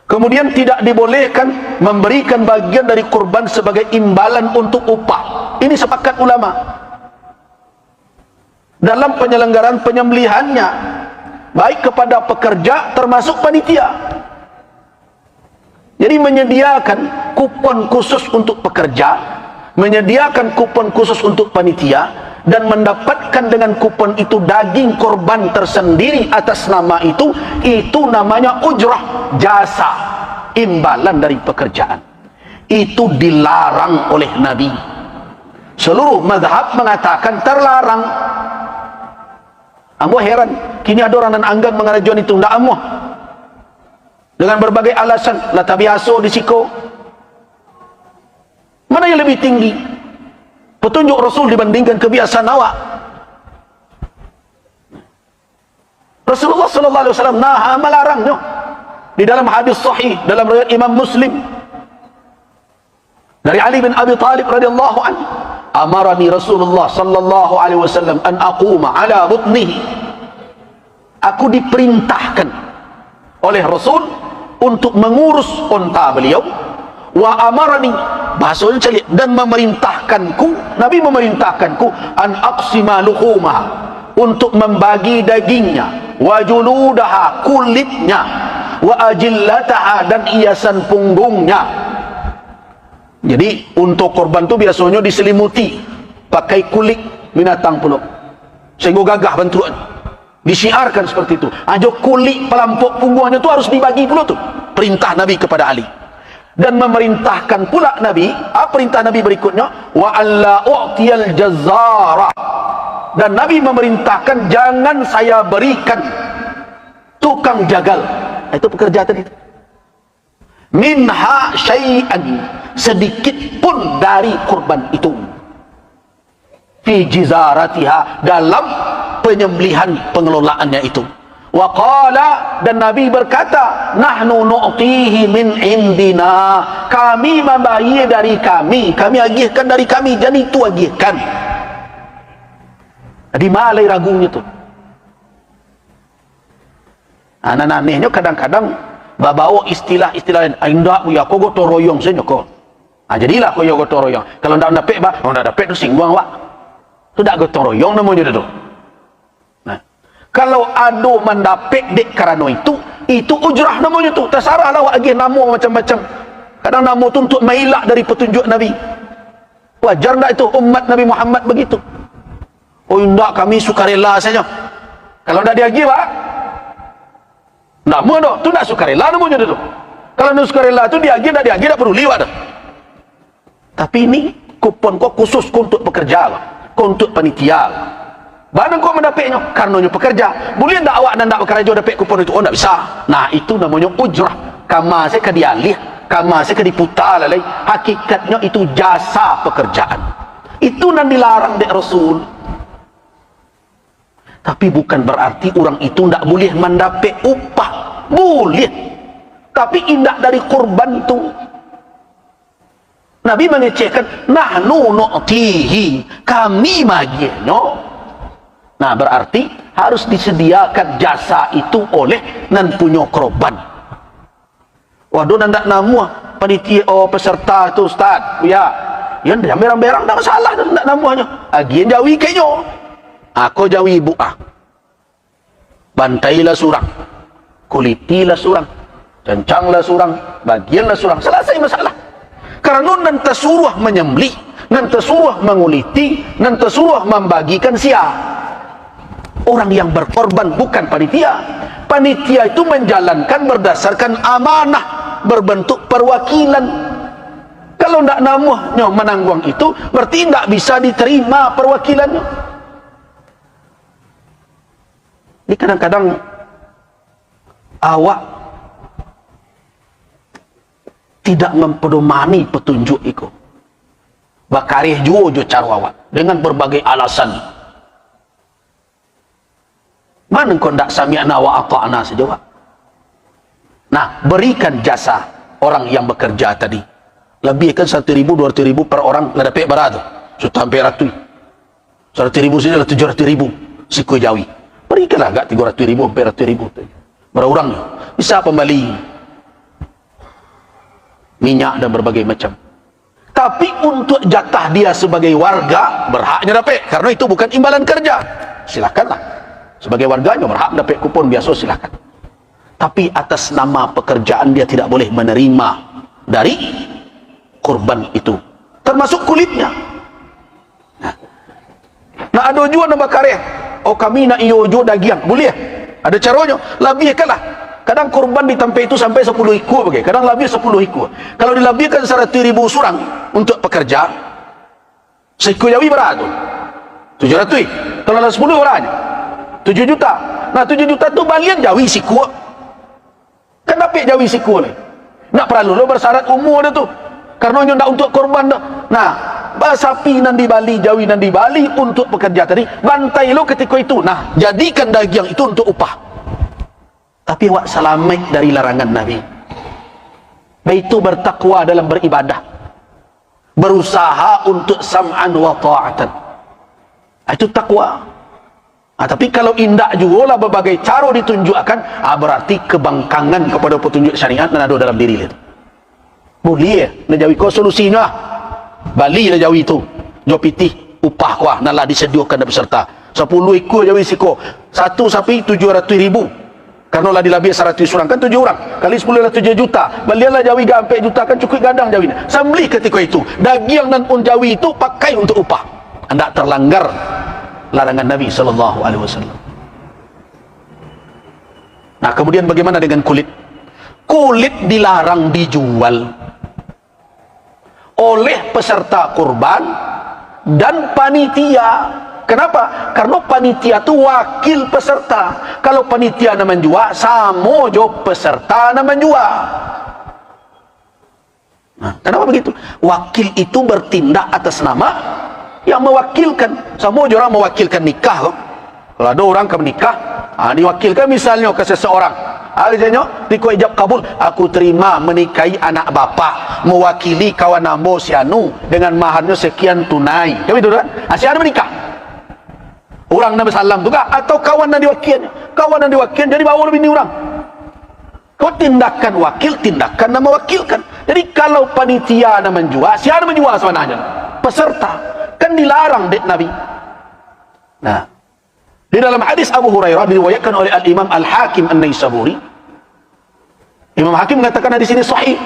Kemudian tidak dibolehkan memberikan bagian dari kurban sebagai imbalan untuk upah. Ini sepakat ulama. Dalam penyelenggaraan penyembelihannya, baik kepada pekerja termasuk panitia. Jadi menyediakan kupon khusus untuk pekerja, menyediakan kupon khusus untuk panitia, dan mendapatkan dengan kupon itu daging korban tersendiri atas nama itu namanya ujrah, jasa, imbalan dari pekerjaan. Itu dilarang oleh Nabi. Seluruh mazhab mengatakan terlarang. Ambo heran, kini ada orang dan anggan mengarajuan itu, ndak amuh. Dengan berbagai alasan, lah tabiaso disiko. Mana yang lebih tinggi? Petunjuk Rasul dibandingkan kebiasaan awak. Rasulullah sallallahu alaihi wasallam naha, melarangnya. Di dalam hadis sahih dalam riwayat Imam Muslim dari Ali bin Abi Thalib radhiyallahu anhu, amarani Rasulullah sallallahu alaihi wasallam an aquma ala butnihi. Aku diperintahkan oleh Rasul untuk mengurus unta beliau. Wa amarani, bahasanya celik, dan memerintahkanku, Nabi memerintahkanku, an aqsima luhumah, untuk membagi dagingnya, wa juludaha, kulitnya, wa ajillataha, dan hiasan punggungnya. Jadi untuk korban itu biasanya diselimuti pakai kulit binatang pula, sehingga gagah bentukan. Disiarkan seperti itu. Ajo kulit pelampuk punggungnya itu harus dibagi pula tuh. Perintah Nabi kepada Ali. Dan memerintahkan pula Nabi, perintah Nabi berikutnya, wa alla u'tiyal jazzara. Dan Nabi memerintahkan jangan saya berikan tukang jagal. Itu pekerja tadi. Minha syai'an, sedikit pun dari kurban itu. Fi jizaratiha, dalam penyembelihan pengelolaannya itu. Wa qala, dan Nabi berkata, nahnu nu'tihi min indina, kami membayar dari kami agihkan dari kami, jadi itu agihkan. Di malai ragunya tu. Anak-anak anehnya kadang-kadang bawa istilah-istilah lain. Indak ya, kau gotong royong saja kau. Jadilah kau yang gotong royong. Kalau ndak dapat bah, ndak dapat tu singgung wak. Tu dak gotong royong namanya tu. Nah, kalau ado mendapat dek karena itu ujrah namanya tu. Terserahlah wak agih nama macam-macam. Kadang nama tu untuk melak dari petunjuk Nabi. Wajar ndak itu umat Nabi Muhammad begitu? Oh ndak, kami sukarela saja. Kalau ndak diagih pak, ndak mau dok, tu ndak sukarela namanya tu. Kalau ndak sukarela tu diagih tak perlu liwat dah. Tapi ini kupon kau khusus untuk pekerja, untuk panitia. Barang kau mendapatnya karenanya pekerja. Boleh ndak awak dan ndak bekerja dapat kupon itu? Oh ndak bisa. Nah itu namanya ujrah. Kama saya ke dialih, kama saya ke diputar lalai. Hakikatnya itu jasa pekerjaan. Itu yang dilarang dek Rasul. Tapi bukan berarti orang itu tidak boleh mendapat upah. Boleh. Tapi indak dari kurban itu. Nabi mengecekkan, nahnu nu'tihi, kami maginya. Nah berarti harus disediakan jasa itu oleh nan punya korban. Waduh nandak namu panitia peserta tu ustaz. Ya dia berang-berang tak masalah nandak namuanya. Agian jawi kayaknya. Aku jawi ibu bantailah surang, kulitilah surang, cancanglah surang, bagianlah surang, selesai masalah. Karena nan tersuruh menyembelih, nan tersuruh menguliti, nan tersuruh membagikan sia. Orang yang berkorban bukan panitia. Panitia itu menjalankan berdasarkan amanah, berbentuk perwakilan. Kalau tidak namuhnya menanggung itu, berarti tidak bisa diterima perwakilannya. Ini kadang-kadang awak tidak mempedomani petunjuk itu. Bakarih juga cara awak dengan berbagai alasan. Mana kau tidak sami'na wa ata'na saja wak? Nah, berikan jasa orang yang bekerja tadi. Lebih kan 1.000, 200.000 per orang nggak dapat berapa? Sudah hampir ratus. 100.000 saja 700.000 siku jawi. Berikanlah enggak 300.000 sampai 100.000. Berapa orang bisa pembeli? minyak dan berbagai macam. Tapi untuk jatah dia sebagai warga, berhaknya dapat, karena itu bukan imbalan kerja. Silakanlah, sebagai warganya berhak dapat kupon biasa, silakan. Tapi atas nama pekerjaan dia tidak boleh menerima dari kurban itu, termasuk kulitnya. Nah ada jual nama karya, oh kami nak ijo daging, boleh? Ada caranya, lebihkanlah. Kadang kurban di tempat itu sampai 10 ekor bagai. Kadang lebih 10 ekor. Kalau dilebihkan 100,000 surang untuk pekerja, seekor jawi berapa tu? 700. Kalau ada 10 orangnya 7 juta. Nah 7 juta tu balian jawi siku. Kan dapat jawi siku ni. Nak perlu lo bersyarat umur dia tu. Karena dia nak untuk korban dah. Nah, sapi nan di Bali, jawi nan di Bali untuk pekerja tadi, bantai lo ketika itu. Nah, jadikan daging itu untuk upah. Tapi awak selamat dari larangan Nabi. Itu bertakwa dalam beribadah. Berusaha untuk sam'an wa ta'atan. Itu takwa. Tapi kalau indah juga lah berbagai cara ditunjukkan, berarti kebangkangan kepada petunjuk syariat dan ada dalam diri itu. Boleh nak jawi kau solusinya. Bali lah jawi itu. Jo pitih upah kuah nalah disediakan dari peserta. 10 ekor jawi siko. Satu sapi 700,000. Karena lah dilabih 100 orang kan 7 orang. Kali 10 lah 7 juta. Balianlah jawi 4 juta kan cukup gadang jawi. Sembelih ketika itu. Daging dan jawi itu pakai untuk upah. Anda terlanggar larangan Nabi SAW. Nah kemudian bagaimana dengan kulit? Kulit dilarang dijual oleh peserta kurban dan panitia. Kenapa? Karena panitia itu wakil peserta. Kalau panitia nak menjual, sama jo peserta nak menjual. Nah, kenapa begitu? Wakil itu bertindak atas nama yang mewakilkan. Sama jo orang mewakilkan nikah. Kalau ada orang ke menikah, diwakilkan misalnya ke seseorang. Akhirnya diko ijab kabul, aku terima menikahi anak bapa, mewakili kawan ambo si anu dengan maharnya sekian tunai. Jadi itu kan? Si anu menikah. Orang Nabi Sallam tu kah? Atau kawan yang diwakilnya? Kawan yang diwakilkan jadi bawa lebih ni orang. Kau tindakan wakil, tindakan yang mewakilkan. Jadi kalau panitia yang menjual, si anu menjual sebenarnya? Peserta. Kan dilarang dek Nabi. Nah, di dalam hadis Abu Hurairah diriwayatkan oleh Al-Imam Al-Hakim An-Naisaburi, Imam Hakim mengatakan hadis ini sahih.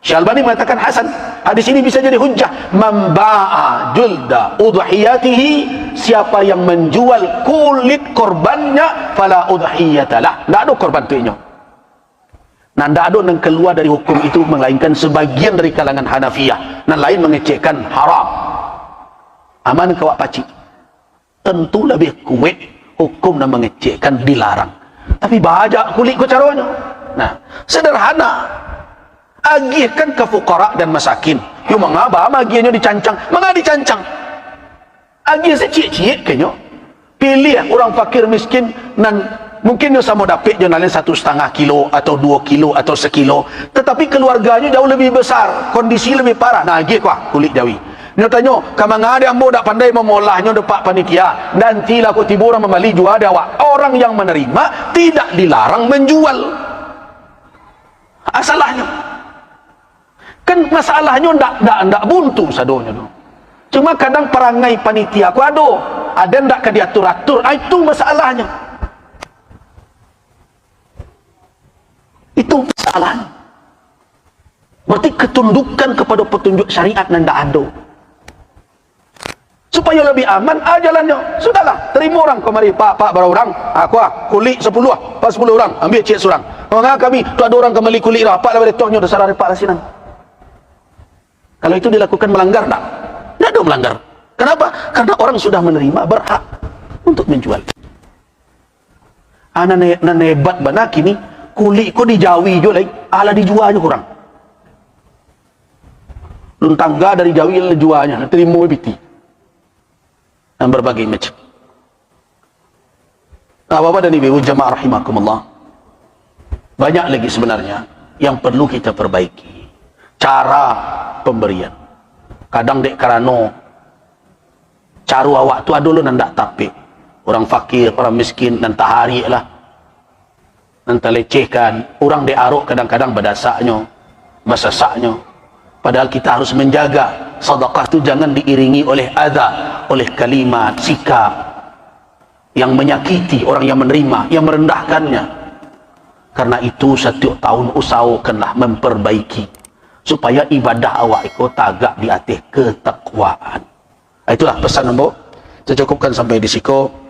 Syalbani mengatakan hasan. Hadis ini bisa jadi hujjah. Man ba'a julda udhiyatihi, siapa yang menjual kulit korbannya, fala udhiyatalah, tidak ada korban tuinya. Nah, tidak ada yang keluar dari hukum itu melainkan sebagian dari kalangan Hanafiyah. Nah, lain mengecekkan haram. Aman kawak pacik. Tentu lebih kuat hukum dan mengecekkan dilarang. Tapi bajak kulit ko caranya. Nah, sederhana. Agihkan ke fuqara dan masakin. Yo mengapa agihnya dicancang? Mengapa dicancang? Agih secik-cik kayaknya. Pilih orang fakir miskin dan mungkin dia sama dapat jurnalnya 1,5 kilo atau 2 kilo atau 1 kilo. Tetapi keluarganya jauh lebih besar, kondisi lebih parah. Nah, agih kuah kulit jawi. Dia tanya, kamang ada ambo tak pandai memolahnya depak panitia. Nantilah aku tiba orang membeli jual ada awak. Orang yang menerima tidak dilarang menjual. Asalahnya. Kan masalahnya ndak buntu sadonya tu. Cuma kadang perangai panitia aku ada ndak ke diatur-atur. Itu masalahnya. Itu masalahnya. Berarti ketundukan kepada petunjuk syariat ndak ada. Supaya lebih aman jalannya. Sudahlah, terima orang kemari pak berapa orang? Aku kulit 10 pas 10 orang ambil cek seorang. Mengapa kami tu ada orang kembali kulit dah pak lebih tohnya dasar repak lah sinan. Kalau itu dilakukan melanggar tak? Tidak ada melanggar. Kenapa? Karena orang sudah menerima berhak untuk menjual. Anak hebat benar kini kulit kau dijawi je lagi. Ala dijual je kurang. Lun tangga dari jawi dijualnya. Terima biti. Dan berbagai macam. Bapak dan ibu jamaah rahimakumullah. Banyak lagi sebenarnya yang perlu kita perbaiki. Cara pemberian. Kadang dek karano cara awak tu ada lu nandak tapi orang fakir, orang miskin dan tahari lah. Nanti lecehkan orang diaruk kadang-kadang berdasaknya masasaknya. Padahal kita harus menjaga sedekah itu jangan diiringi oleh adza, oleh kalimat, sikap yang menyakiti orang yang menerima, yang merendahkannya. Karena itu setiap tahun usahakanlah memperbaiki supaya ibadah awak itu tagak di atas ketakwaan. Itulah pesan Mbok. Saya cukupkan sampai di siko.